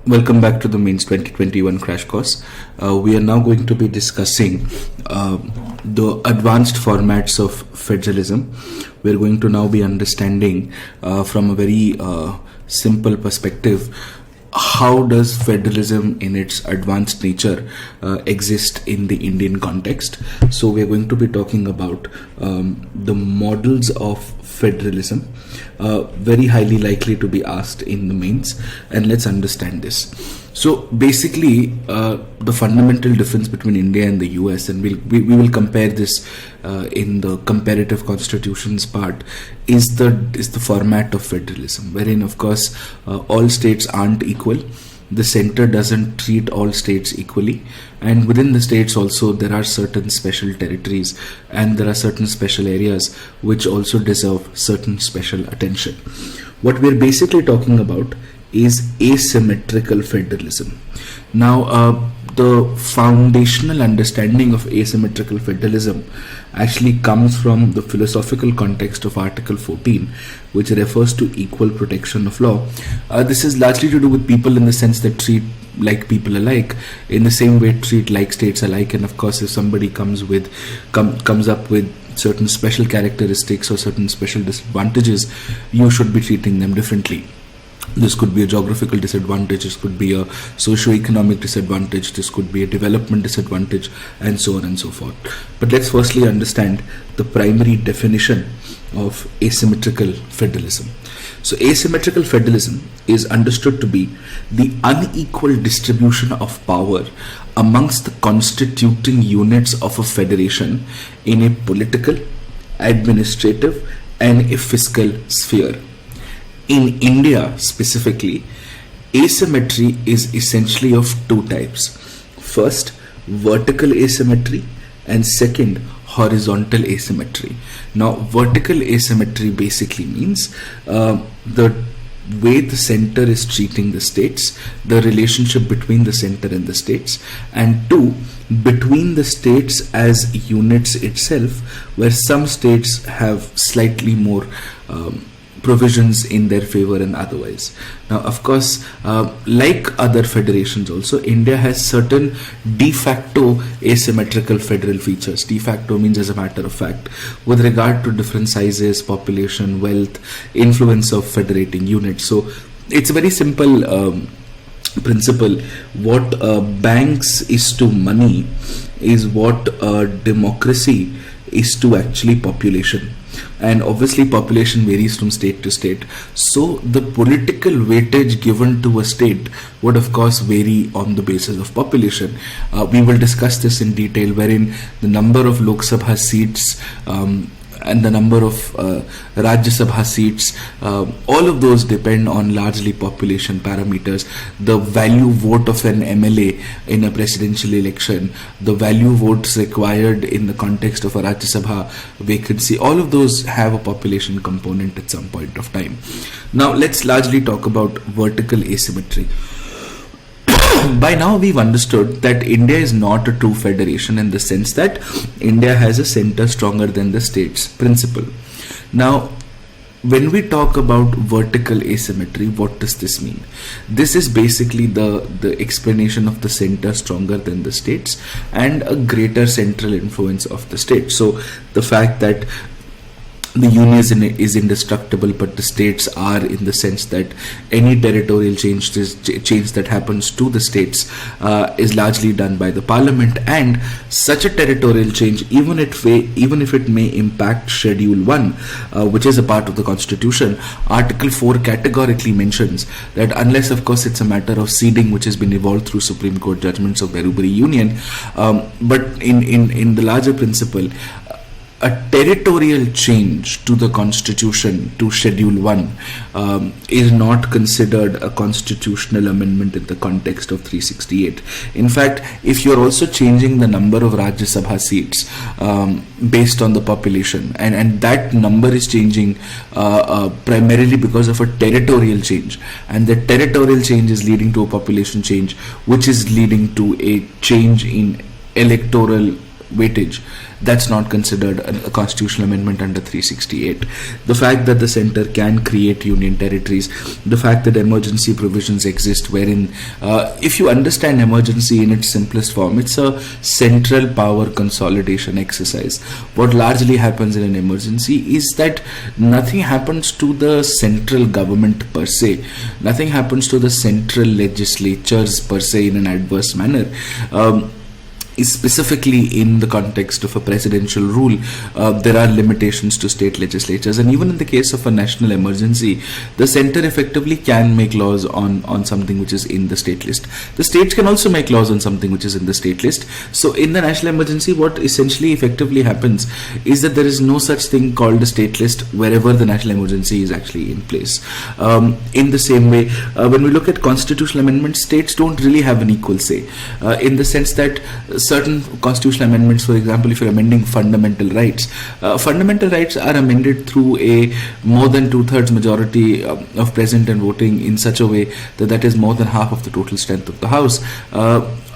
Welcome back to the Mains 2021 crash course. We are now going to be discussing the advanced formats of federalism. We're going to now be understanding from a very simple perspective how does federalism in its advanced nature exist in the Indian context. So we're going to be talking about the models of federalism, very highly likely to be asked in the mains, and let's understand this. So basically the fundamental difference between India and the US, and we will compare this in the comparative constitutions part, is the format of federalism, wherein of course all states aren't equal. The center doesn't treat all states equally, and within the states also there are certain special territories and there are certain special areas which also deserve certain special attention. What we're basically talking about is asymmetrical federalism. Now the foundational understanding of asymmetrical federalism actually comes from the philosophical context of Article 14, which refers to equal protection of law. This is largely to do with people in the sense that treat like people alike, in the same way treat like states alike. And of course, if somebody comes up with certain special characteristics or certain special disadvantages, you should be treating them differently. This could be a geographical disadvantage, this could be a socio-economic disadvantage, this could be a development disadvantage, and so on and so forth. But let's firstly understand the primary definition of asymmetrical federalism. So asymmetrical federalism is understood to be the unequal distribution of power amongst the constituting units of a federation in a political, administrative, and a fiscal sphere. In India specifically, asymmetry is essentially of two types. First, vertical asymmetry, and second, horizontal asymmetry. Now, vertical asymmetry basically means the way the center is treating the states, the relationship between the center and the states, and two, between the states as units itself, where some states have slightly more provisions in their favor and otherwise. Now, of course, like other federations also, India has certain de facto asymmetrical federal features. De facto means as a matter of fact, with regard to different sizes, population, wealth, influence of federating units. So it's a very simple principle. What banks is to money is what democracy is to actually population. And obviously population varies from state to state, so the political weightage given to a state would of course vary on the basis of population. We will discuss this in detail, wherein the number of Lok Sabha seats and the number of Rajya Sabha seats, all of those depend on largely population parameters. The value vote of an MLA in a presidential election, the value votes required in the context of a Rajya Sabha vacancy, all of those have a population component at some point of time. Now let's largely talk about vertical asymmetry. By now we've understood that India is not a true federation in the sense that India has a center stronger than the states principle. Now, when we talk about vertical asymmetry, what does this mean? This is basically the explanation of the center stronger than the states and a greater central influence of the states. So the fact that the union is indestructible, but the states are, in the sense that any territorial change that happens to the states is largely done by the parliament, and such a territorial change, even if it may impact Schedule 1, which is a part of the constitution, Article 4 categorically mentions that unless of course it's a matter of ceding, which has been evolved through Supreme Court judgments of Berubari Union, but in the larger principle, a territorial change to the constitution, to Schedule 1, is not considered a constitutional amendment in the context of 368. In fact, if you're also changing the number of Rajya Sabha seats based on the population, and that number is changing primarily because of a territorial change, and the territorial change is leading to a population change, which is leading to a change in electoral weightage, that's not considered a constitutional amendment under 368. The fact that the center can create union territories, the fact that emergency provisions exist wherein, if you understand emergency in its simplest form, it's a central power consolidation exercise. What largely happens in an emergency is that nothing happens to the central government per se, nothing happens to the central legislatures per se in an adverse manner. Specifically in the context of a presidential rule, there are limitations to state legislatures, and even in the case of a national emergency, the center effectively can make laws on something which is in the state list. The states can also make laws on something which is in the state list. So in the national emergency, what essentially effectively happens is that there is no such thing called a state list wherever the national emergency is actually in place. In the same way, when we look at constitutional amendments, states don't really have an equal say, in the sense that certain constitutional amendments, for example, if you're amending fundamental rights are amended through a more than 2/3 majority of present and voting in such a way that that is more than half of the total strength of the House.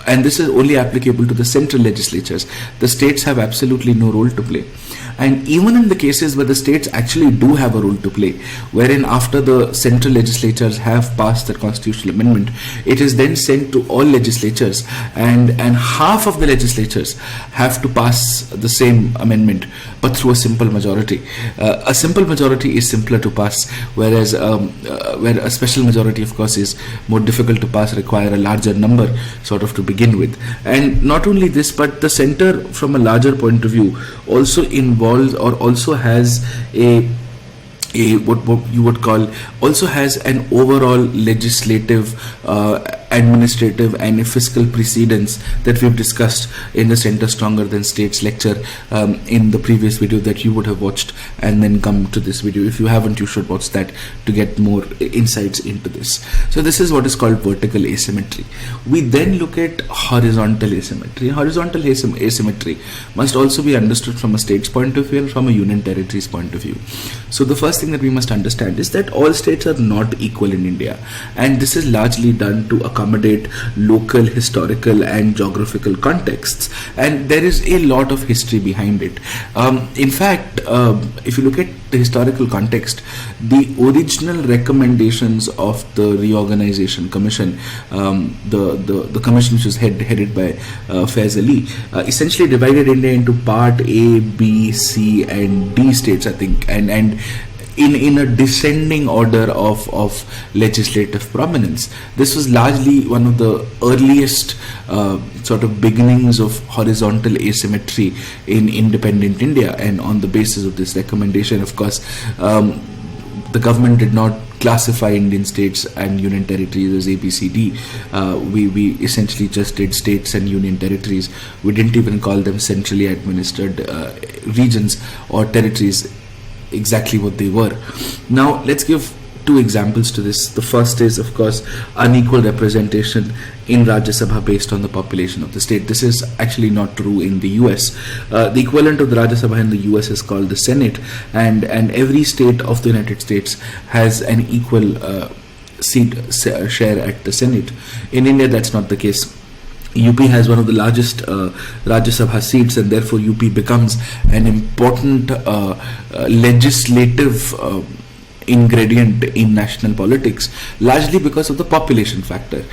And this is only applicable to the central legislatures. The states have absolutely no role to play. And even in the cases where the states actually do have a role to play, wherein after the central legislatures have passed the constitutional amendment, it is then sent to all legislatures, and half of the legislatures have to pass the same amendment, but through a simple majority. A simple majority is simpler to pass, whereas where a special majority, of course, is more difficult to pass, require a larger number sort of to begin with. And not only this, but the center from a larger point of view also involves or also has a what you would call, also has an overall legislative, administrative and fiscal precedence that we've discussed in the Center Stronger Than States lecture in the previous video that you would have watched, and then come to this video. If you haven't, you should watch that to get more insights into this. So this is what is called vertical asymmetry. We then look at horizontal asymmetry. Horizontal asymmetry must also be understood from a state's point of view and from a union territory's point of view. So the first thing that we must understand is that all states are not equal in India, and this is largely done to accommodate local, historical and geographical contexts, and there is a lot of history behind it. In fact, if you look at the historical context, the original recommendations of the Reorganization Commission, the commission which was headed by Faiz Ali, essentially divided India into Part A, B, C and D states, I think, and in a descending order of legislative prominence. This was largely one of the earliest sort of beginnings of horizontal asymmetry in independent India, and on the basis of this recommendation, of course, the government did not classify Indian states and union territories as A, B, C, D. We essentially just did states and union territories. We didn't even call them centrally administered regions or territories, exactly what they were. Now let's give two examples to this. The first is, of course, unequal representation in Rajya Sabha based on the population of the state. This is actually not true in the US. The equivalent of the Rajya Sabha in the US is called the Senate, and every state of the United States has an equal seat share at the Senate. In India, that's not the case. UP has one of the largest Rajya Sabha seats, and therefore UP becomes an important legislative ingredient in national politics, largely because of the population factor.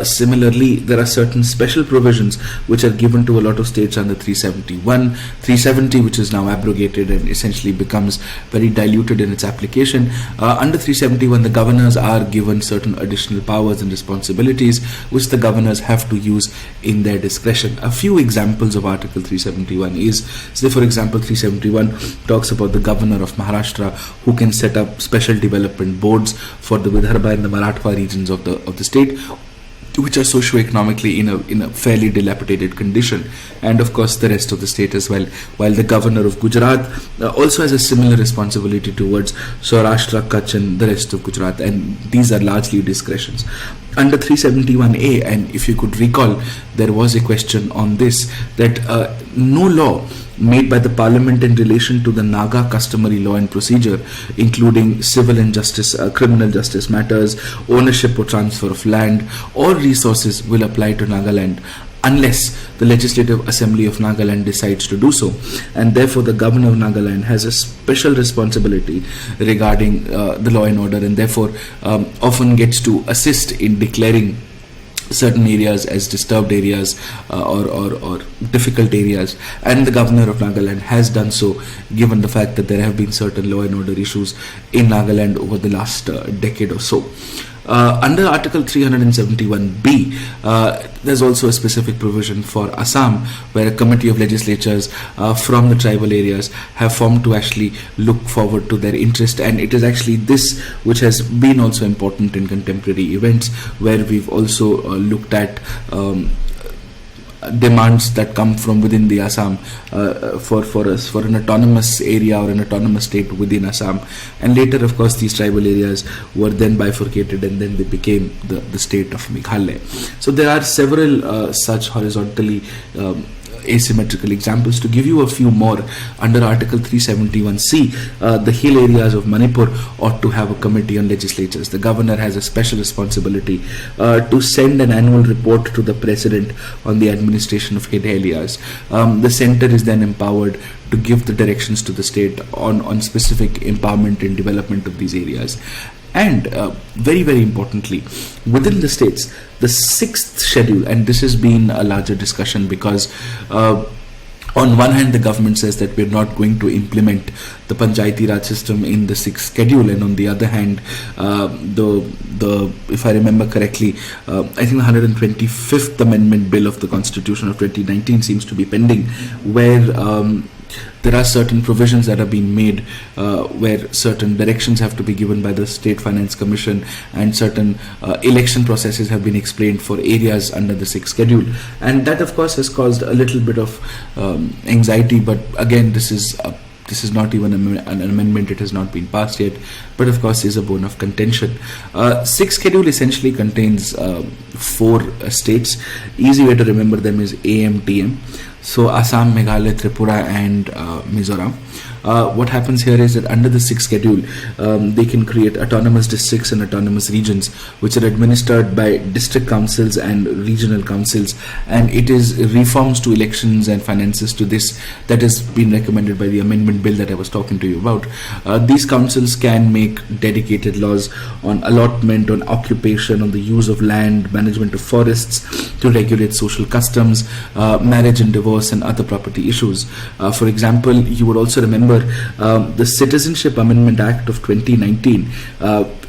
Similarly, there are certain special provisions which are given to a lot of states under 370, which is now abrogated and essentially becomes very diluted in its application. Under 371, the governors are given certain additional powers and responsibilities which the governors have to use in their discretion. A few examples of Article 371 is, say for example, 371 talks about the governor of Maharashtra who can set up special development boards for the Vidarbha and the Marathwada regions of the state, which are socio-economically in a fairly dilapidated condition, and of course the rest of the state as well. While the governor of Gujarat also has a similar responsibility towards Saurashtra, Kutch and the rest of Gujarat, and these are largely discretions. Under 371A, and if you could recall, there was a question on this, that no law made by the Parliament in relation to the Naga customary law and procedure, including civil and criminal justice matters, ownership or transfer of land or resources, will apply to Nagaland unless the Legislative Assembly of Nagaland decides to do so. And therefore the Governor of Nagaland has a special responsibility regarding the law and order, and therefore often gets to assist in declaring certain areas as disturbed areas or difficult areas. And the Governor of Nagaland has done so, given the fact that there have been certain law and order issues in Nagaland over the last decade or so. Under Article 371B, there's also a specific provision for Assam, where a committee of legislatures from the tribal areas have formed to actually look forward to their interest. And it is actually this which has been also important in contemporary events, where we've also looked at demands that come from within the Assam for an autonomous area or an autonomous state within Assam. And later, of course, these tribal areas were then bifurcated, and then they became the state of Meghalaya. So there are several such horizontally asymmetrical examples. To give you a few more, under Article 371C, the hill areas of Manipur ought to have a committee on legislatures. The governor has a special responsibility to send an annual report to the president on the administration of hill areas. The center is then empowered to give the directions to the state on specific empowerment and development of these areas. And very, very importantly, within the states, the 6th schedule, and this has been a larger discussion because on one hand, the government says that we're not going to implement the Panchayati Raj system in the 6th schedule, and on the other hand, if I remember correctly, I think the 125th Amendment Bill of the Constitution of 2019 seems to be pending, where there are certain provisions that are being made where certain directions have to be given by the State Finance Commission, and certain election processes have been explained for areas under the 6th schedule. And that, of course, has caused a little bit of anxiety, but again, this is not even an amendment, it has not been passed yet, but of course is a bone of contention. 6th schedule essentially contains 4 states. Easy way to remember them is AMTM. So Assam, Meghalaya, Tripura and Mizoram. What happens here is that under the 6th schedule, they can create autonomous districts and autonomous regions, which are administered by district councils and regional councils, and it is reforms to elections and finances to this that has been recommended by the amendment bill that I was talking to you about. These councils can make dedicated laws on allotment, on occupation, on the use of land, management of forests, to regulate social customs, marriage and divorce and other property issues. For example, you would also remember the Citizenship Amendment Act of 2019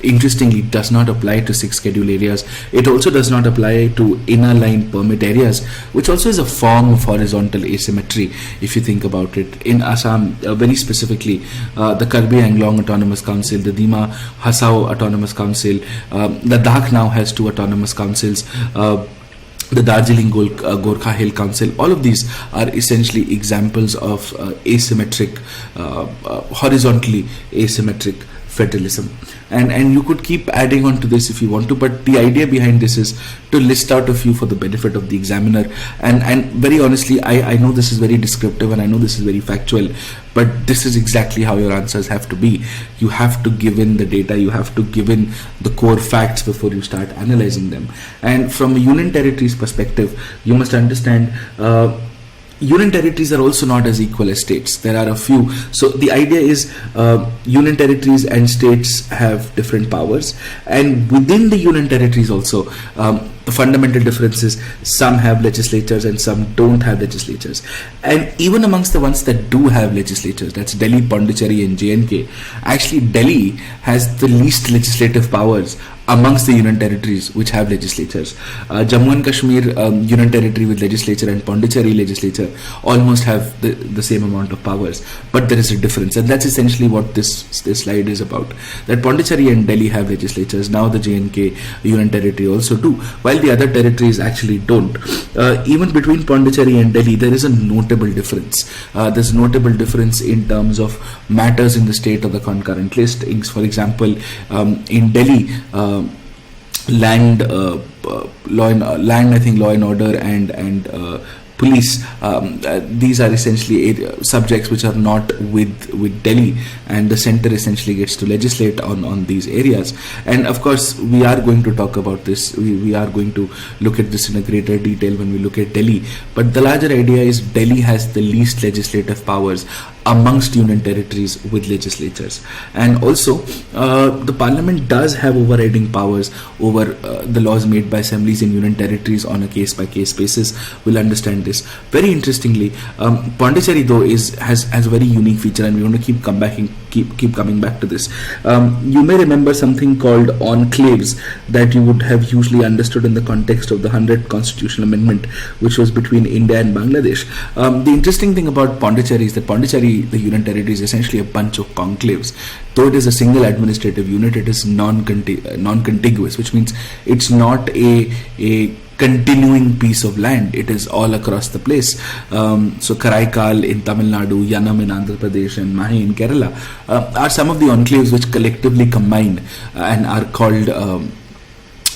interestingly does not apply to 6th schedule areas. It also does not apply to inner line permit areas, which also is a form of horizontal asymmetry if you think about it. In Assam, very specifically, the Karbi Anglong Autonomous Council, the Dima Hasao Autonomous Council, Ladakh now has 2 autonomous councils, the Darjeeling Gorkha Hill Council. All of these are essentially examples of asymmetric, horizontally asymmetric federalism. And you could keep adding on to this if you want to, but the idea behind this is to list out a few for the benefit of the examiner. And very honestly, I know this is very descriptive and I know this is very factual, but this is exactly how your answers have to be. You have to give in the data, you have to give in the core facts before you start analyzing them. And from a union territories perspective, you must understand union territories are also not as equal as states. There are a few. So the idea is union territories and states have different powers, and within the union territories also the fundamental difference is some have legislatures and some don't have legislatures. And even amongst the ones that do have legislatures, that's Delhi, Pondicherry and J&K, actually Delhi has the least legislative powers amongst the union territories which have legislatures. Jammu and Kashmir union territory with legislature and Pondicherry legislature almost have the same amount of powers, but there is a difference, and that's essentially what this slide is about. That Pondicherry and Delhi have legislatures, now the J&K union territory also do, while the other territories actually don't. Even between Pondicherry and Delhi, there is a notable difference. There's a notable difference in terms of matters in the state of the concurrent list. For example, in Delhi, land, I think law and order and police. These are essentially subjects which are not with Delhi, and the center essentially gets to legislate on these areas. And of course, we are going to talk about this. We are going to look at this in a greater detail when we look at Delhi. But the larger idea is Delhi has the least legislative powers amongst union territories with legislatures, and also the parliament does have overriding powers over the laws made by assemblies in union territories on a case-by-case basis. We'll understand this. Very interestingly, Pondicherry though has a very unique feature, and we want to keep coming back to this. You may remember something called enclaves that you would have usually understood in the context of the 100th constitutional amendment, which was between India and Bangladesh. The interesting thing about Pondicherry is that Pondicherry, the union territory, is essentially a bunch of conclaves. Though it is a single administrative unit, it is non-contiguous, which means it's not a continuing piece of land. It is all across the place. So Karaikal in Tamil Nadu, Yanam in Andhra Pradesh, and Mahi in Kerala are some of the enclaves which collectively combine and are called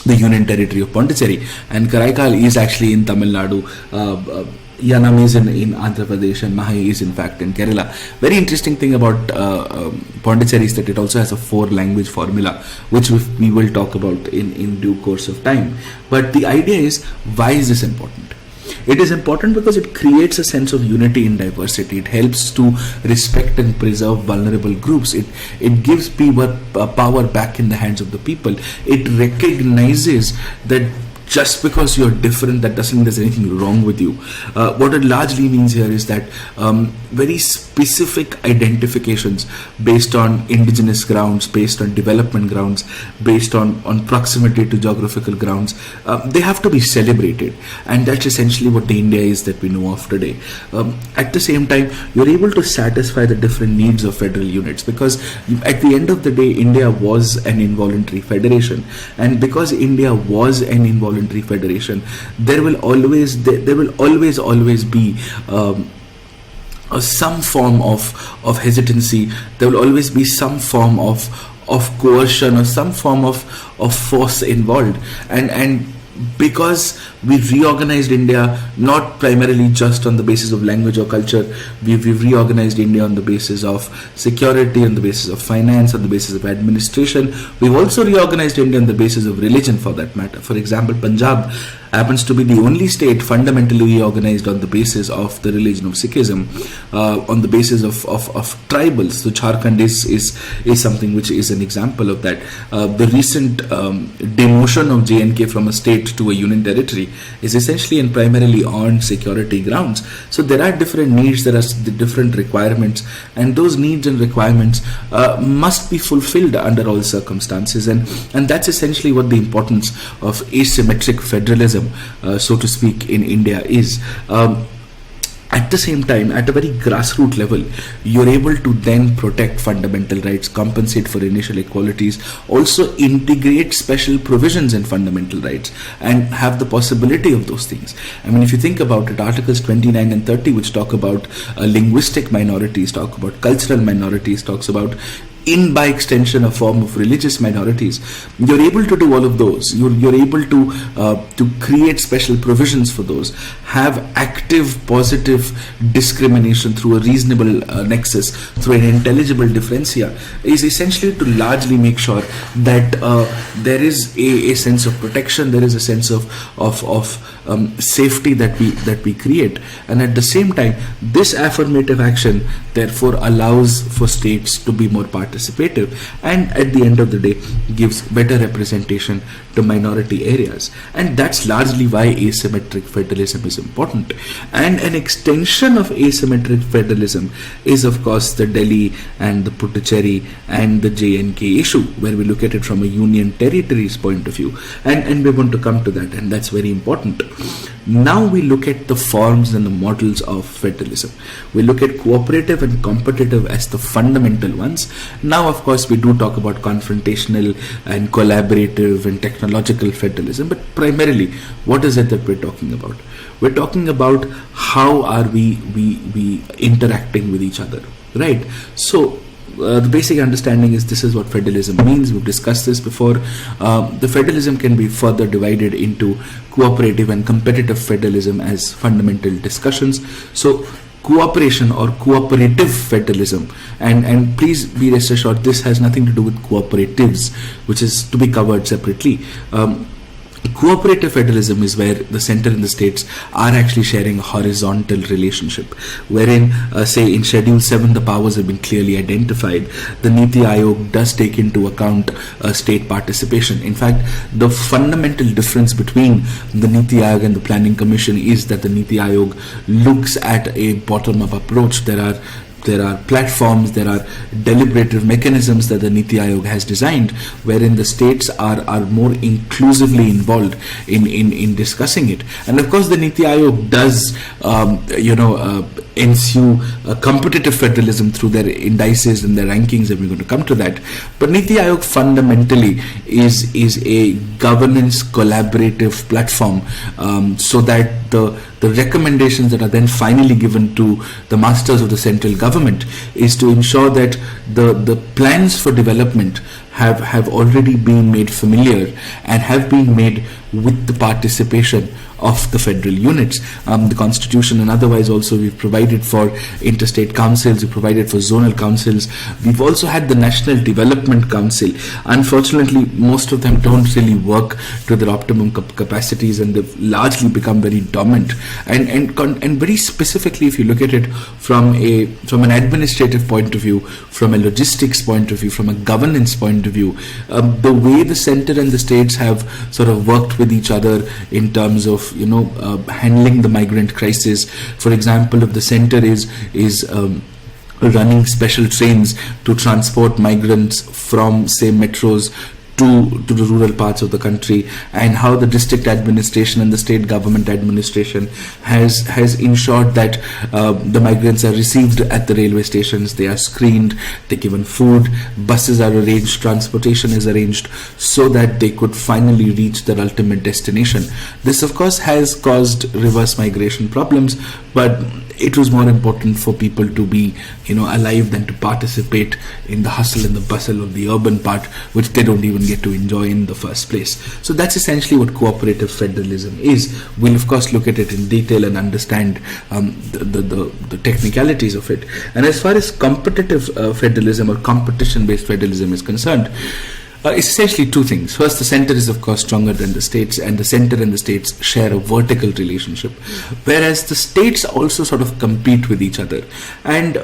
the union territory of Pondicherry. And Karaikal is actually in Tamil Nadu. Yanam is in Andhra Pradesh, and Mahi is in fact in Kerala. Very interesting thing about Pondicherry is that it also has a 4-language formula, which we will talk about in due course of time. But the idea is, why is this important? It is important because it creates a sense of unity in diversity. It helps to respect and preserve vulnerable groups. It gives people power back in the hands of the people. It recognizes that just because you're different, that doesn't mean there's anything wrong with you. What it largely means here is that very specific identifications based on indigenous grounds, based on development grounds, based on proximity to geographical grounds, they have to be celebrated. And that's essentially what the India is that we know of today. At the same time, you're able to satisfy the different needs of federal units, because at the end of the day, India was an involuntary federation. And because India was an involuntary federation, there will always be some form of hesitancy. There will always be some form of coercion or some form of force involved, and because we reorganized India not primarily just on the basis of language or culture. We've reorganized India on the basis of security, on the basis of finance, on the basis of administration. We've also reorganized India on the basis of religion, for that matter. For example, Punjab happens to be the only state fundamentally reorganized on the basis of the religion of Sikhism, on the basis of tribals. So Jharkhand is something which is an example of that. The recent demotion of J&K from a state to a union territory is essentially and primarily on security grounds. So there are different needs, there are different requirements, and those needs and requirements must be fulfilled under all circumstances, and that's essentially what the importance of asymmetric federalism, so to speak, in India is. At the same time, at a very grassroots level, you're able to then protect fundamental rights, compensate for initial equalities, also integrate special provisions in fundamental rights, and have the possibility of those things. I mean, if you think about it, Articles 29 and 30, which talk about linguistic minorities, talk about cultural minorities, talks about by extension a form of religious minorities. You're able to do all of those. You're able to create special provisions for those, have active positive discrimination through a reasonable nexus, through an intelligible differentia, is essentially to largely make sure that there is a sense of protection, there is a sense of safety that we create, and at the same time, this affirmative action therefore allows for states to be more participative, and at the end of the day gives better representation to minority areas. And that's largely why asymmetric federalism is important. And an extension of asymmetric federalism is of course the Delhi and the Puducherry and the J&K issue, where we look at it from a union territories point of view, and we want to come to that, and that's very important. Now we look at the forms and the models of federalism. We look at cooperative and competitive as the fundamental ones. Now, of course, we do talk about confrontational and collaborative and technological federalism, but primarily, what is it that we're talking about? We're talking about how are we interacting with each other, right? So the basic understanding is this is what federalism means. We've discussed this before. The federalism can be further divided into cooperative and competitive federalism as fundamental discussions. So cooperation or cooperative federalism, and please be rest assured this has nothing to do with cooperatives, which is to be covered separately. Cooperative federalism is where the center and the states are actually sharing a horizontal relationship, wherein, say, in Schedule 7, the powers have been clearly identified. The Niti Aayog does take into account state participation. In fact, the fundamental difference between the Niti Aayog and the Planning Commission is that the Niti Aayog looks at a bottom-up approach. There are platforms, there are deliberative mechanisms that the Niti Aayog has designed, wherein the states are more inclusively involved in discussing it. And of course, the Niti Aayog does, ensue competitive federalism through their indices and their rankings, and we're going to come to that. But Niti Aayog fundamentally is a governance collaborative platform, so that the recommendations that are then finally given to the masters of the central government is to ensure that the plans for development have already been made familiar and have been made with the participation of the federal units. The constitution and otherwise also we've provided for interstate councils, we've provided for zonal councils, we've also had the National Development Council. Unfortunately, most of them don't really work to their optimum capacities, and they've largely become very dormant. And very specifically, if you look at it from an administrative point of view, from a logistics point of view, from a governance point of view, the way the center and the states have sort of worked with each other in terms of handling the migrant crisis. For example, if the center is running special trains to transport migrants from, say, metros to the rural parts of the country, and how the district administration and the state government administration has ensured that the migrants are received at the railway stations, they are screened, they're given food, buses are arranged, transportation is arranged, so that they could finally reach their ultimate destination. This, of course, has caused reverse migration problems, but it was more important for people to be alive than to participate in the hustle and the bustle of the urban part, which they don't even get to enjoy in the first place. So that's essentially what cooperative federalism is. We'll of course look at it in detail and understand the technicalities of it. And as far as competitive federalism or competition based federalism is concerned, it's essentially two things. First, the center is of course stronger than the states, and the center and the states share a vertical relationship, whereas the states also sort of compete with each other. And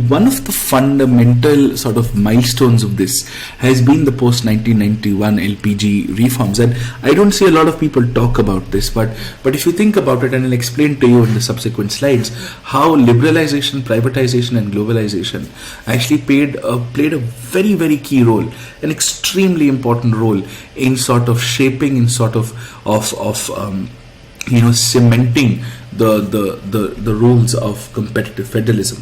one of the fundamental sort of milestones of this has been the post-1991 LPG reforms. And I don't see a lot of people talk about this, but if you think about it, and I'll explain to you in the subsequent slides how liberalization, privatization and globalization actually played a very, very key role, an extremely important role in sort of shaping, in sort of cementing the rules of competitive federalism.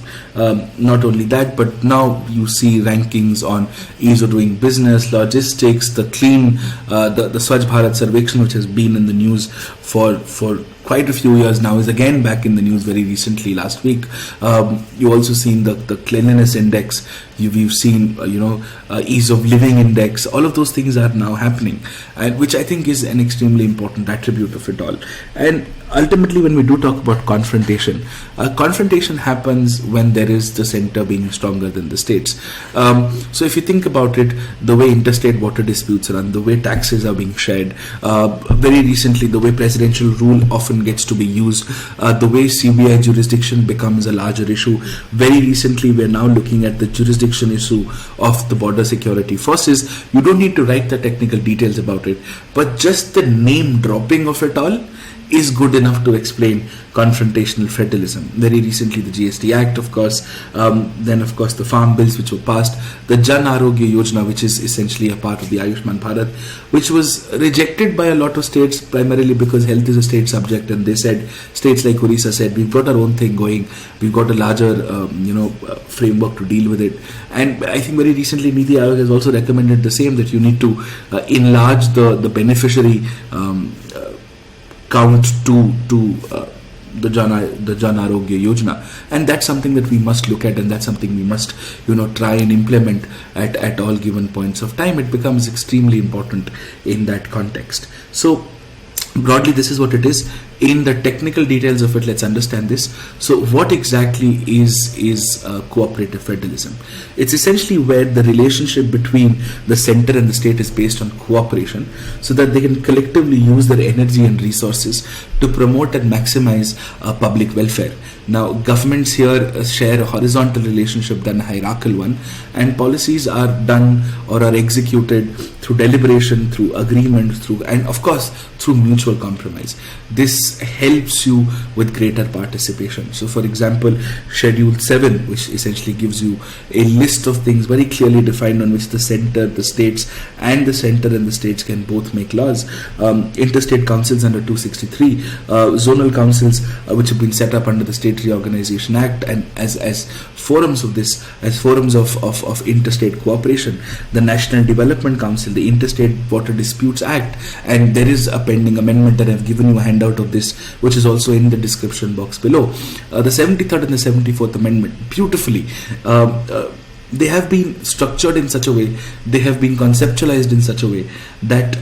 Not only that, but now you see rankings on ease of doing business, logistics, the clean, the Swachh Bharat Sarvekshan, which has been in the news for quite a few years now, is again back in the news very recently, last week. You also seen the cleanliness index, we've seen ease of living index. All of those things are now happening, and which I think is an extremely important attribute of it all. And ultimately, when we do talk about confrontation happens when there is the center being stronger than the states. So if you think about it, the way interstate water disputes run, the way taxes are being shared, very recently the way presidential rule often gets to be used, the way CBI jurisdiction becomes a larger issue. Very recently we're now looking at the jurisdiction issue of the border security forces. You don't need to write the technical details about it, but just the name dropping of it all is good enough to explain confrontational federalism. Very recently the GST Act, of course, then of course the farm bills which were passed, the Jan Arogya Yojana, which is essentially a part of the Ayushman Bharat, which was rejected by a lot of states primarily because health is a state subject, and they said, states like Orissa said, we've got our own thing going, we've got a larger framework to deal with it. And I think very recently Niti Aayog has also recommended the same, that you need to enlarge the beneficiary count to the Jan Arogya Yojana, and that's something that we must look at, and that's something we must try and implement at all given points of time. It becomes extremely important in that context. So broadly, this is what it is. In the technical details of it, let's understand this. So what exactly is cooperative federalism? It's essentially where the relationship between the center and the state is based on cooperation, so that they can collectively use their energy and resources to promote and maximize public welfare. Now, governments here share a horizontal relationship than a hierarchical one, and policies are done or are executed through deliberation, through agreement, and of course through mutual compromise. This helps you with greater participation. So for example, Schedule 7, which essentially gives you a list of things very clearly defined on which the center, the states, and the center and the states can both make laws. Interstate councils under 263, zonal councils which have been set up under the State Reorganization Act, and as forums of this, as forums of interstate cooperation, the National Development Council, the Interstate Water Disputes Act, and there is a pending amendment that I've given you a handout of this, which is also in the description box below. The 73rd and the 74th Amendment, beautifully, they have been structured in such a way, they have been conceptualized in such a way that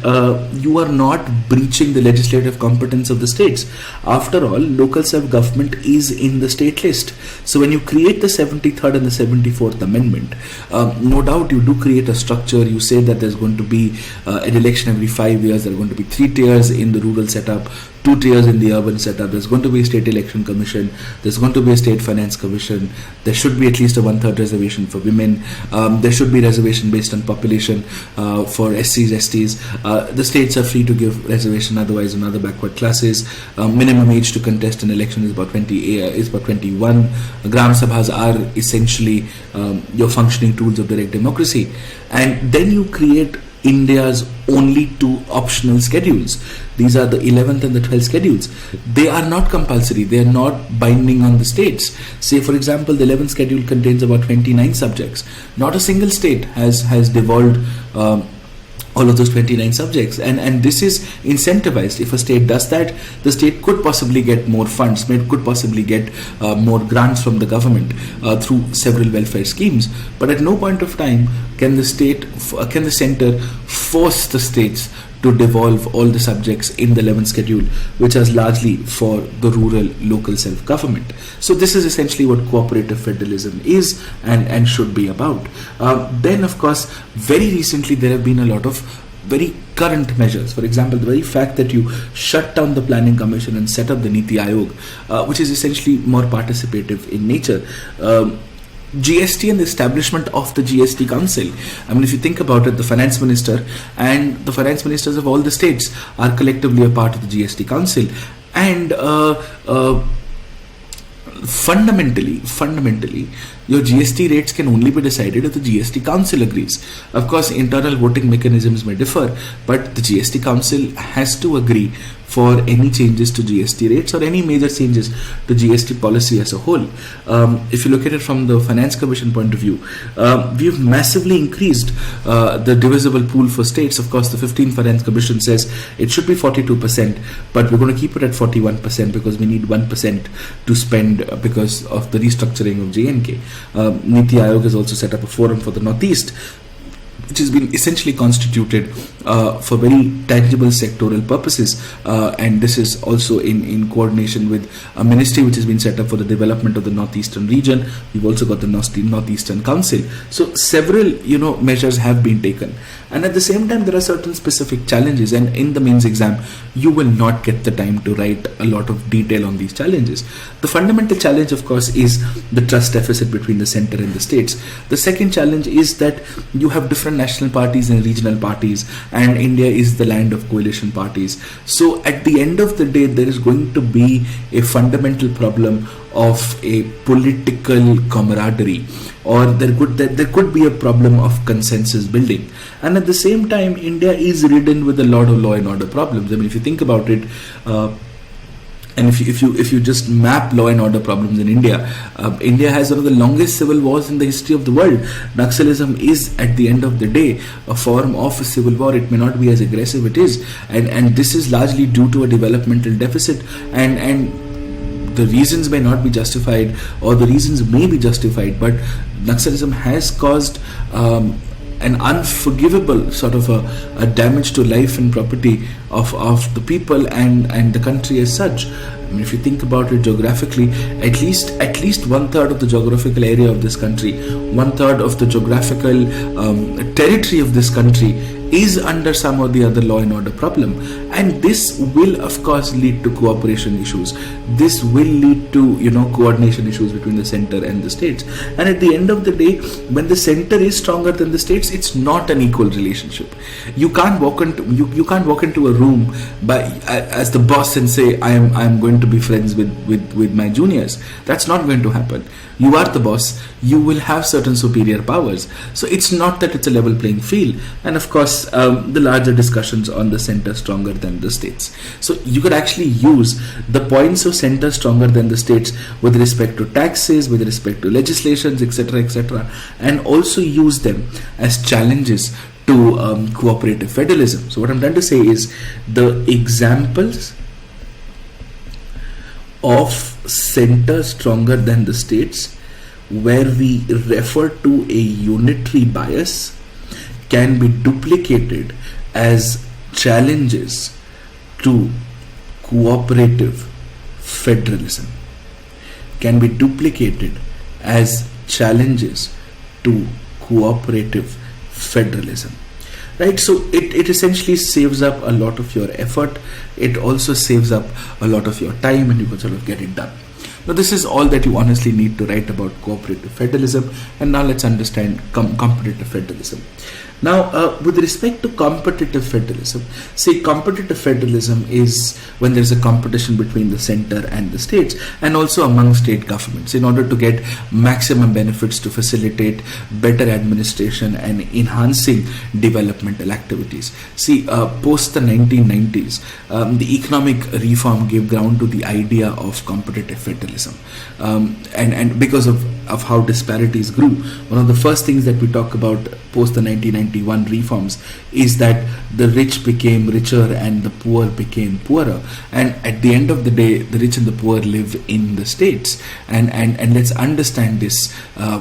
you are not breaching the legislative competence of the states. After all, local self-government is in the state list. So when you create the 73rd and the 74th Amendment, no doubt you do create a structure. You say that there's going to be an election every 5 years, there are going to be 3 tiers in the rural setup, 2 tiers in the urban setup. There's going to be a state election commission, there's going to be a state finance commission, there should be at least a 1/3 reservation for women, there should be reservation based on population for SCs, STs. The states are free to give reservation otherwise on other backward classes. Minimum age to contest an election is about 21. Gram Sabhas are essentially your functioning tools of direct democracy. And then you create India's only 2 optional schedules. These are the 11th and the 12th schedules. They are not compulsory. They are not binding on the states. Say, for example, the 11th schedule contains about 29 subjects. Not a single state has devolved all of those 29 subjects, and this is incentivized. If a state does that, the state could possibly get more funds, could possibly get more grants from the government through several welfare schemes. But at no point of time can the center force the states to devolve all the subjects in the 11th schedule, which is largely for the rural local self-government. So this is essentially what cooperative federalism is and should be about. Then, of course, very recently there have been a lot of very current measures. For example, the very fact that you shut down the Planning Commission and set up the Niti Aayog, which is essentially more participative in nature. GST and the establishment of the GST Council. I mean, if you think about it, the finance minister and the finance ministers of all the states are collectively a part of the GST Council, and fundamentally, your GST rates can only be decided if the GST Council agrees. Of course, internal voting mechanisms may differ, but the GST Council has to agree for any changes to GST rates or any major changes to GST policy as a whole. If you look at it from the Finance Commission point of view, we've massively increased the divisible pool for states. Of course, the 15th Finance Commission says it should be 42%, but we're going to keep it at 41% because we need 1% to spend because of the restructuring of J&K. Niti Aayog has also set up a forum for the Northeast, which has been essentially constituted for very tangible sectoral purposes, and this is also in coordination with a ministry which has been set up for the development of the Northeastern region. We've also got the Northeastern Council. So several measures have been taken, and at the same time there are certain specific challenges, and in the mains exam you will not get the time to write a lot of detail on these challenges. The fundamental challenge, of course, is the trust deficit between the center and the states. The second challenge is that you have different national parties and regional parties, and India is the land of coalition parties. So at the end of the day, there is going to be a fundamental problem of a political camaraderie, or there could be a problem of consensus building. And at the same time, India is ridden with a lot of law and order problems. I mean, if you think about it, and if you just map law and order problems in India, India has one of the longest civil wars in the history of the world. Naxalism is, at the end of the day, a form of a civil war. It may not be as aggressive, it is, and this is largely due to a developmental deficit and the reasons may not be justified, or the reasons may be justified, but Naxalism has caused an unforgivable sort of a damage to life and property of the people and the country as such. I mean, if you think about it geographically, at least 1/3 of the geographical area of this country, 1/3 of the geographical territory of this country is under some or the other law and order problem, and this will of course lead to cooperation issues. This will lead to coordination issues between the center and the states, and at the end of the day, when the center is stronger than the states, it's not an equal relationship. You can't walk into a room as the boss and say I am going to be friends with my juniors. That's not going to happen. You are the boss. You will have certain superior powers. So it's not that it's a level playing field. And of course, the larger discussions on the center stronger than the states. So you could actually use the points of center stronger than the states with respect to taxes, with respect to legislations, etc., and also use them as challenges to cooperative federalism. So what I'm trying to say is the examples of center stronger than the states where we refer to a unitary bias can be duplicated as challenges to cooperative federalism, can be duplicated as challenges to cooperative federalism. Right, so it essentially saves up a lot of your effort. It also saves up a lot of your time, and you can sort of get it done. Now, this is all that you honestly need to write about cooperative federalism. And now let's understand competitive federalism. Now, with respect to competitive federalism, see, competitive federalism is when there's a competition between the center and the states, and also among state governments, in order to get maximum benefits to facilitate better administration and enhancing developmental activities. See, post the 1990s, the economic reform gave ground to the idea of competitive federalism, and because of how disparities grew, one of the first things that we talk about post the 1991 reforms is that the rich became richer and the poor became poorer, and at the end of the day, the rich and the poor live in the states, and let's understand this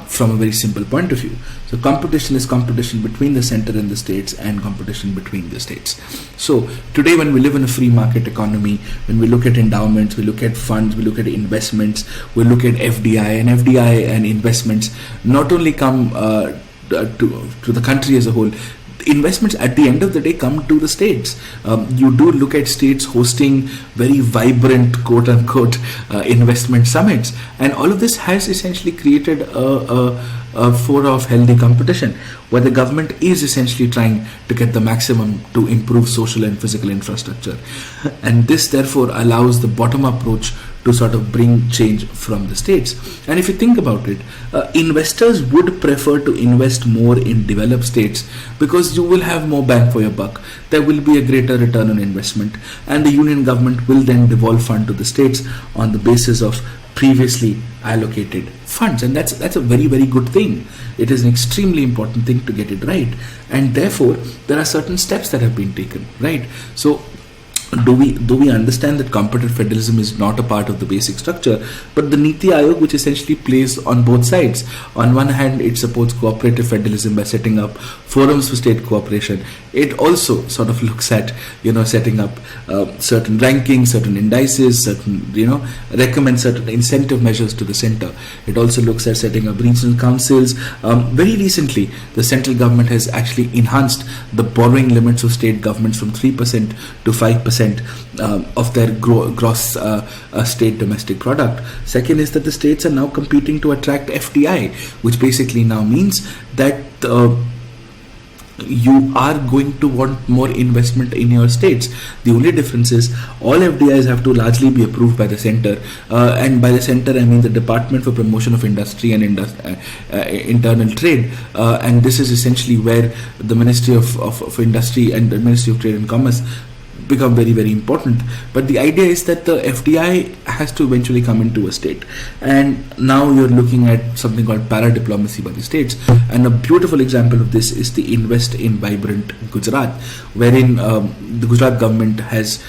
from a very simple point of view. So competition is competition between the center and the states, and competition between the states. So today, when we live in a free market economy, when we look at endowments, we look at funds, we look at investments, we look at FDI, and FDI and investments not only come to the country as a whole. Investments at the end of the day come to the states. You do look at states hosting very vibrant quote-unquote investment summits, and all of this has essentially created a fora of healthy competition where the government is essentially trying to get the maximum to improve social and physical infrastructure, and this therefore allows the bottom-up approach to sort of bring change from the states. And if you think about it, investors would prefer to invest more in developed states because you will have more bang for your buck. There will be a greater return on investment, and the union government will then devolve fund to the states on the basis of previously allocated funds, and that's a very, very good thing. It is an extremely important thing to get it right, and therefore there are certain steps that have been taken, right? So do we understand that competitive federalism is not a part of the basic structure, but the Niti Aayog, which essentially plays on both sides. On one hand, it supports cooperative federalism by setting up forums for state cooperation. It also sort of looks at setting up certain rankings, certain indices, certain recommend certain incentive measures to the center. It also looks at setting up regional councils. Very recently, the central government has actually enhanced the borrowing limits of state governments from 3% to 5% of their gross state domestic product. Second is that the states are now competing to attract FDI, which basically now means that you are going to want more investment in your states. The only difference is all FDIs have to largely be approved by the center, and by the center I mean the Department for Promotion of Industry and Internal Trade, and this is essentially where the Ministry of Industry and the Ministry of Trade and Commerce become very, very important. But the idea is that the FDI has to eventually come into a state, and now you're looking at something called para-diplomacy by the states, and a beautiful example of this is the Invest in Vibrant Gujarat, wherein the Gujarat government has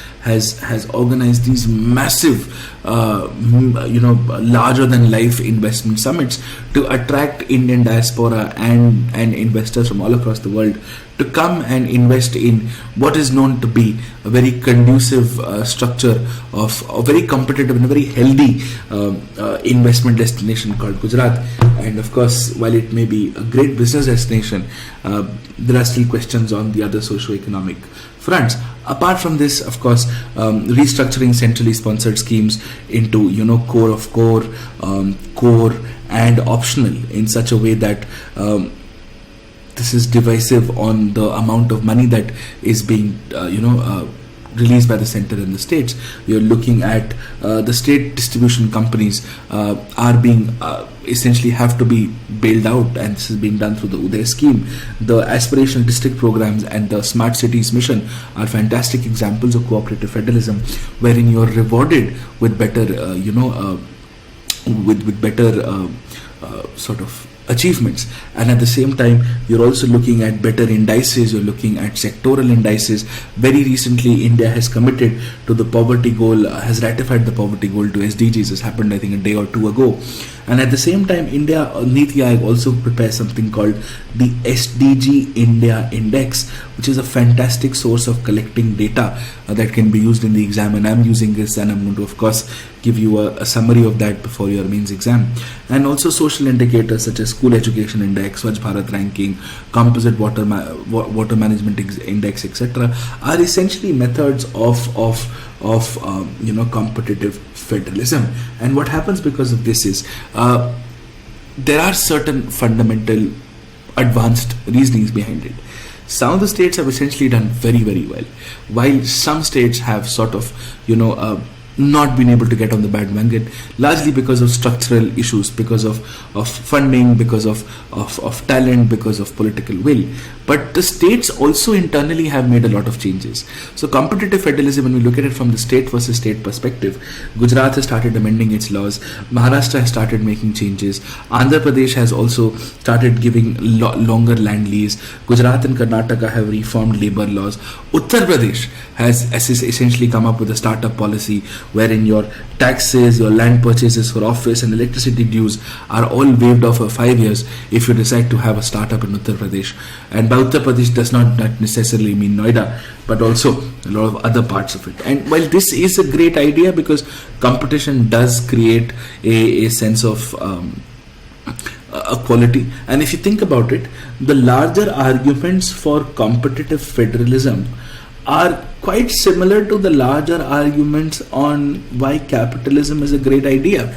organized these massive larger than life investment summits to attract Indian diaspora and investors from all across the world to come and invest in what is known to be a very conducive structure of a very competitive and a very healthy investment destination called Gujarat. And of course, while it may be a great business destination, there are still questions on the other socio-economic fronts. Apart from this, of course, restructuring centrally sponsored schemes into core of core, core and optional in such a way that this is divisive on the amount of money that is being released by the center and the states. You're looking at the state distribution companies are being essentially have to be bailed out, and this is being done through the Uday scheme. The aspirational district programs and the smart cities mission are fantastic examples of cooperative federalism, wherein you're rewarded with better with better sort of achievements, and at the same time you're also looking at better indices, you're looking at sectoral indices. Very recently India has committed to the poverty goal, has ratified the poverty goal to SDGs. This happened I think a day or two ago. And at the same time, India Niti Aayog also prepares something called the SDG India Index, which is a fantastic source of collecting data that can be used in the exam. And I'm using this, and I'm going to of course give you a summary of that before your mains exam. And also social indicators such as School Education Index, Swachh Bharat Ranking, Composite Water Management Index, etc., are essentially methods of competitive federalism. And what happens because of this is there are certain fundamental advanced reasonings behind it. Some of the states have essentially done very, very well, while some states have sort of not been able to get on the bandwagon, largely because of structural issues, because of funding, because of talent, because of political will. But the states also internally have made a lot of changes. So competitive federalism, when we look at it from the state versus state perspective, Gujarat has started amending its laws, Maharashtra has started making changes, Andhra Pradesh has also started giving longer land lease, Gujarat and Karnataka have reformed labor laws, Uttar Pradesh has essentially come up with a startup policy wherein your taxes, your land purchases for office and electricity dues are all waived off for 5 years if you decide to have a startup in Uttar Pradesh. And by Uttar Pradesh does not necessarily mean Noida, but also a lot of other parts of it. And while this is a great idea because competition does create a sense of equality, and if you think about it, the larger arguments for competitive federalism are quite similar to the larger arguments on why capitalism is a great idea,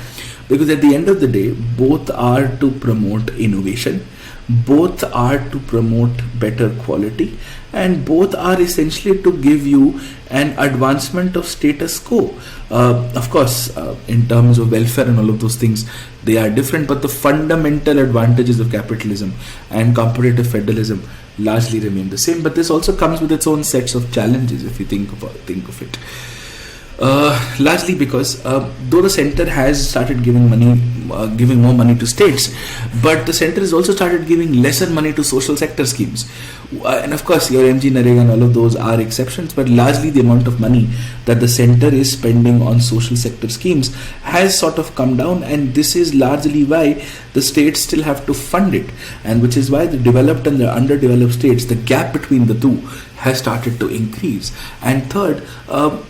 because at the end of the day both are to promote innovation, both are to promote better quality, and both are essentially to give you an advancement of status quo. Of course, in terms of welfare and all of those things, they are different, but the fundamental advantages of capitalism and competitive federalism largely remain the same. But this also comes with its own sets of challenges if you think of it. Largely because though the center has started giving more money to states, but the center has also started giving lesser money to social sector schemes. And of course your MG Narega and all of those are exceptions, but largely the amount of money that the center is spending on social sector schemes has sort of come down, and this is largely why the states still have to fund it, and which is why the developed and the underdeveloped states, the gap between the two has started to increase. And third,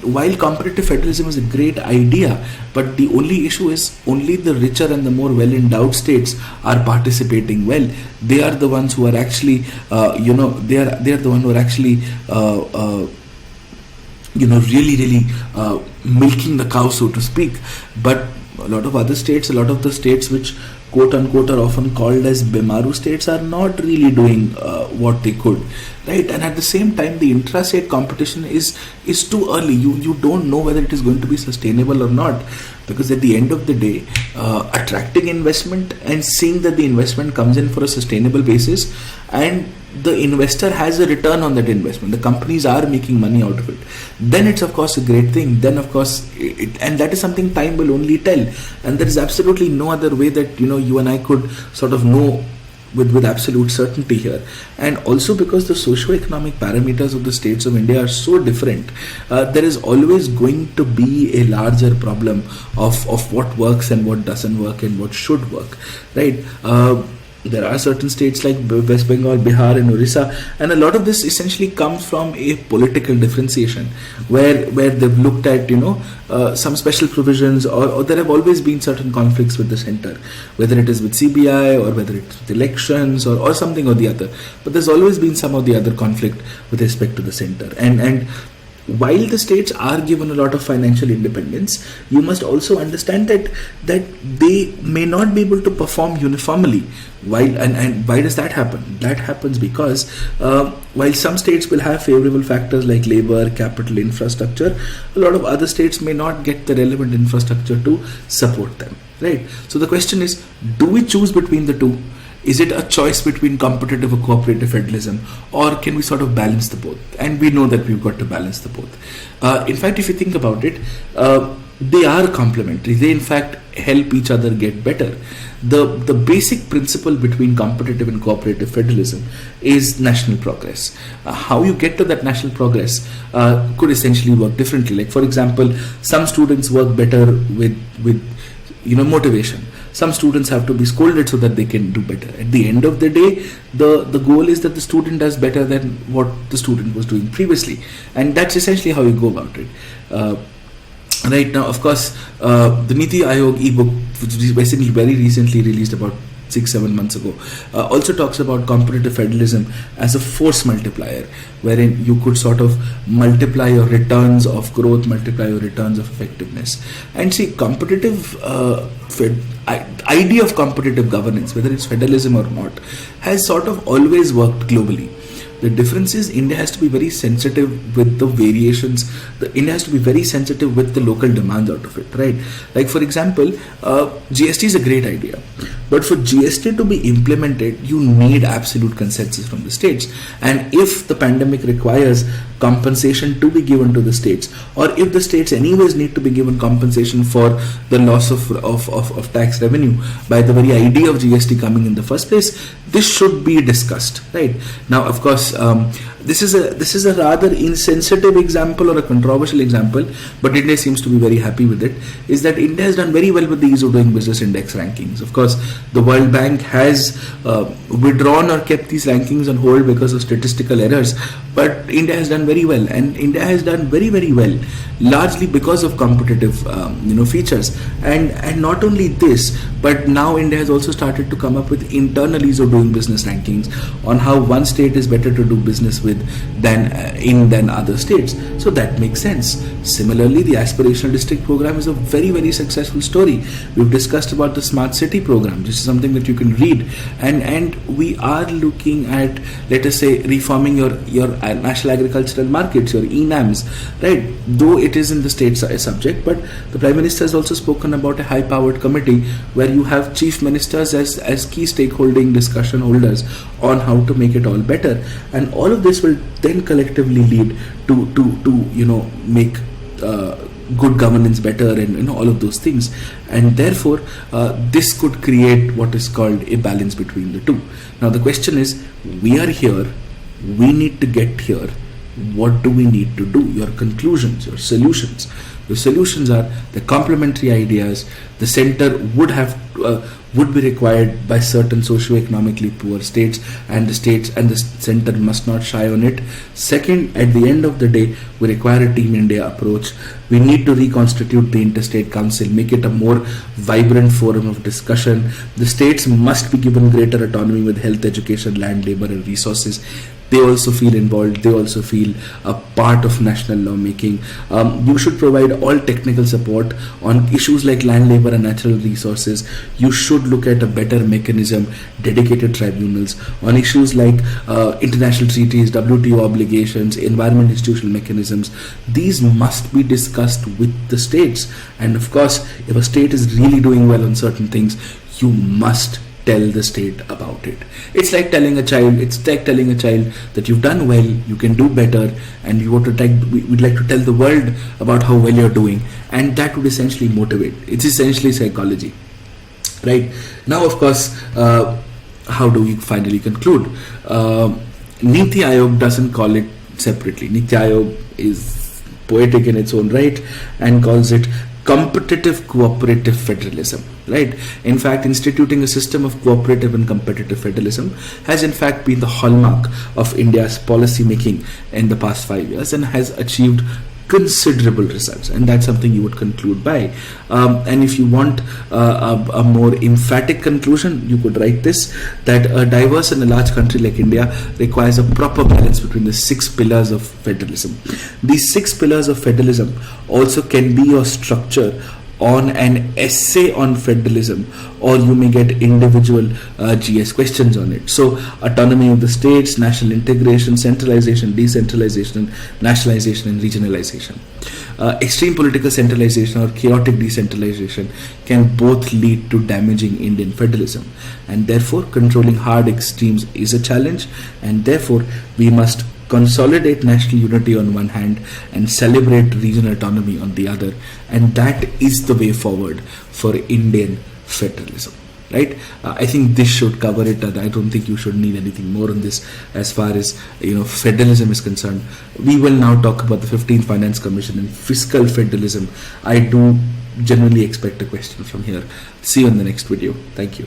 while competitive federalism is a great idea, but the only issue is only the richer and the more well-endowed states are participating well. They are the ones who are actually, they are the ones who are actually, really milking the cow, so to speak. But a lot of other states, a lot of the states which quote unquote are often called as Bemaru states, are not really doing what they could, right? And at the same time, the intra-state competition is too early. You don't know whether it is going to be sustainable or not, because at the end of the day, attracting investment and seeing that the investment comes in for a sustainable basis and the investor has a return on that investment, the companies are making money out of it, then it's of course a great thing. Then of course and that is something time will only tell, and there is absolutely no other way that you and I could sort of know with absolute certainty here, and also because the socio-economic parameters of the states of India are so different, there is always going to be a larger problem of what works and what doesn't work and what should work, right? There are certain states like West Bengal, Bihar and Orissa, and a lot of this essentially comes from a political differentiation where they've looked at some special provisions, or there have always been certain conflicts with the center, whether it is with CBI or whether it's with elections or something or the other, but there's always been some of the other conflict with respect to the center. And while the states are given a lot of financial independence, you must also understand that they may not be able to perform uniformly. And why does that happen? That happens because while some states will have favorable factors like labor, capital, infrastructure, a lot of other states may not get the relevant infrastructure to support them, right? So the question is, do we choose between the two? Is it a choice between competitive or cooperative federalism, or can we sort of balance the both? And we know that we've got to balance the both. In fact, if you think about it, they are complementary. They in fact help each other get better. The basic principle between competitive and cooperative federalism is national progress. How you get to that national progress could essentially work differently. Like, for example, some students work better with motivation. Some students have to be scolded so that they can do better. At the end of the day, the goal is that the student does better than what the student was doing previously, and that's essentially how you go about it. Right now, of course, the Niti Aayog ebook, which was basically very recently released about 6-7 months ago, also talks about competitive federalism as a force multiplier, wherein you could sort of multiply your returns of growth, multiply your returns of effectiveness. And see, idea of competitive governance, whether it's federalism or not, has sort of always worked globally. The difference is India has to be very sensitive with the variations. India has to be very sensitive with the local demands out of it, right? Like, for example, GST is a great idea, but for GST to be implemented, you need absolute consensus from the states. And if the pandemic requires compensation to be given to the states, or if the states anyways need to be given compensation for the loss of tax revenue by the very idea of GST coming in the first place, this should be discussed, right? Now, of course, this is a rather insensitive example or a controversial example, but India seems to be very happy with it, is that India has done very well with the ease of doing business index rankings. Of course, the World Bank has withdrawn or kept these rankings on hold because of statistical errors, but India has done very well, and India has done very, very well largely because of competitive features. And not only this, but now India has also started to come up with internal ease of doing business rankings on how one state is better to do business with than other states. So that makes sense. Similarly, the aspirational district program is a very, very successful story. We've discussed about the smart city program. This is something that you can read, and we are looking at, let us say, reforming your national agricultural markets, your ENAMs, right? Though it is in the state subject, but the Prime Minister has also spoken about a high-powered committee where you have chief ministers as key stakeholding discussion holders on how to make it all better, and all of this will then collectively lead to make good governance better and all of those things, and therefore this could create what is called a balance between the two. Now the question is, we are here, we need to get here. What do we need to do? Your conclusions, your solutions. Your solutions are the complementary ideas. The center would be required by certain socio-economically poor states, and the center must not shy on it. Second, at the end of the day, we require a Team India approach. We need to reconstitute the Interstate Council, make it a more vibrant forum of discussion. The states must be given greater autonomy with health, education, land, labor and resources. They also feel involved. They also feel a part of national lawmaking. You should provide all technical support on issues like land, labor and natural resources. You should look at a better mechanism, dedicated tribunals on issues like international treaties, WTO obligations, environment institutional mechanisms. These must be discussed with the states. And of course, if a state is really doing well on certain things, you must tell the state about it. It's like telling a child that you've done well, you can do better, and we'd like to tell the world about how well you're doing, and that would essentially motivate. It's essentially psychology, right? Now, of course, how do we finally conclude? Niti Aayog doesn't call it separately. Niti Aayog is poetic in its own right and calls it competitive cooperative federalism, right? In fact, instituting a system of cooperative and competitive federalism has in fact been the hallmark of India's policy making in the past 5 years and has achieved considerable results, and that's something you would conclude by. And if you want a more emphatic conclusion, you could write this, that a diverse and a large country like India requires a proper balance between the 6 pillars of federalism. These 6 pillars of federalism also can be your structure on an essay on federalism, or you may get individual GS questions on it. So, autonomy of the states, national integration, centralization, decentralization, nationalization and regionalization. Extreme political centralization or chaotic decentralization can both lead to damaging Indian federalism, and therefore controlling hard extremes is a challenge, and therefore we must consolidate national unity on one hand and celebrate regional autonomy on the other, and that is the way forward for Indian federalism, right? I think this should cover it. I don't think you should need anything more on this as far as federalism is concerned. We will now talk about the 15th Finance Commission and fiscal federalism. I do generally expect a question from here. See you in the next video. Thank you.